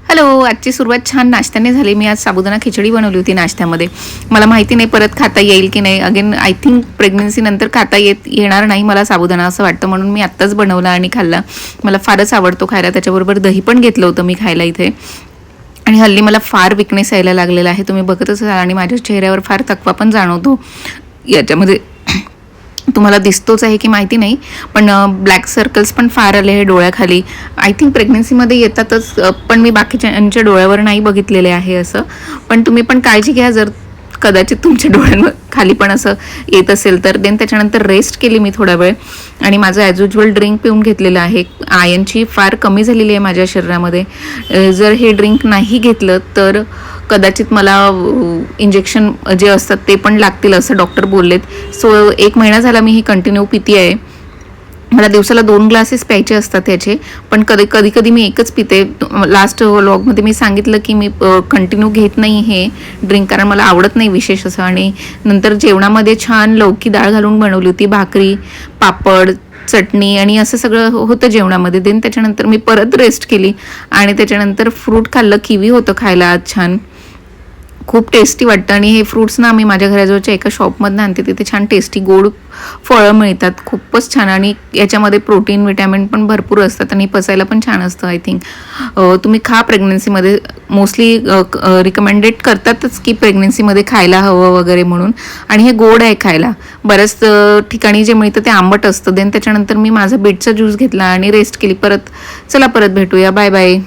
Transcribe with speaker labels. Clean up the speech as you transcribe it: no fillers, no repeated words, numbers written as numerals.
Speaker 1: Hello, आजची सुरुवात छान नाश्त्याने झाली. मी आज साबुदाणा खिचडी बनवली होती नाश्त्यामध्ये. मला माहिती नाही परत खाता येईल की नाही. अगेन आय थिंक प्रेग्नन्सीनंतर खाता येणार नाही मला साबुदाणा असं वाटतं, म्हणून मी आत्ताच बनवला आणि खाल्ला. मला फारच आवडतो खायला. त्याच्याबरोबर दही पण घेतलं होतं मी खायला इथे. आणि हल्ली मला फार विकनेस यायला लागलेला आहे, तुम्ही बघतच असाल. आणि माझ्या चेहऱ्यावर फार थकवा पण जाणवतो. याच्यामध्ये तुम्हाला दिसतोच आहे की माहिती नाही, पण ब्लॅक सर्कल्स पण फार आले आहे डोळ्याखाली. आय थिंक प्रेग्नन्सीमध्ये येतातच, पण मी बाकीच्यांच्या डोळ्यावर नाही बघितलेले आहे असं. पण तुम्ही पण काळजी घ्या जर कदाचित तुमच्या डोळ्यांवर खाली पण असं येत असेल तर. देन त्याच्यानंतर रेस्ट केली मी थोडा वेळ आणि माझं ॲज युजल ड्रिंक पिऊन घेतलेलं आहे. आयर्नची फार कमी झालेली आहे माझ्या शरीरामध्ये. जर हे ड्रिंक नाही घेतलं तर कदाचित मला इंजेक्शन जे असतात ते पण लागतील असं डॉक्टर बोललेत. सो 1 महिना झाला मी ही कंटिन्यू पिती आहे. मला दिवसाला 2 ग्लासेस प्यायचे असतात त्याचे, पण कधी कधी मी एकच पिते. लास्ट व्लॉगमध्ये मी सांगितलं की मी कंटिन्यू घेत नाही हे ड्रिंक, कारण मला आवडत नाही विशेष असं. आणि नंतर जेवणामध्ये छान लौकी डाळ घालून बनवली होती, भाकरी, पापड, चटणी आणि असं सगळं होतं जेवणामध्ये. देन त्याच्यानंतर मी परत रेस्ट केली आणि त्याच्यानंतर फ्रूट खाल्लं. किवी होतं खायला आज छान, खूप टेस्टी वाटतं. आणि हे फ्रूट्स ना मी माझ्या घराजवळच्या एका शॉपमधून आणते, तिथे छान टेस्टी गोड फळं मिळतात, खूपच छान. आणि याच्यामध्ये प्रोटीन विटॅमिन पण भरपूर असतात आणि पचायला पण छान असतं. आय थिंक तुम्ही खा प्रेग्नन्सीमध्ये. मोस्टली रिकमेंडेड करतातच की प्रेग्नन्सीमध्ये खायला हवं वगैरे म्हणून. आणि हे गोड आहे खायला. बऱ्याच ठिकाणी जे मिळतं ते आंबट असतं. देन त्याच्यानंतर मी माझा बीटचा ज्यूस घेतला आणि रेस्ट केली. चला परत भेटूया. Bye bye.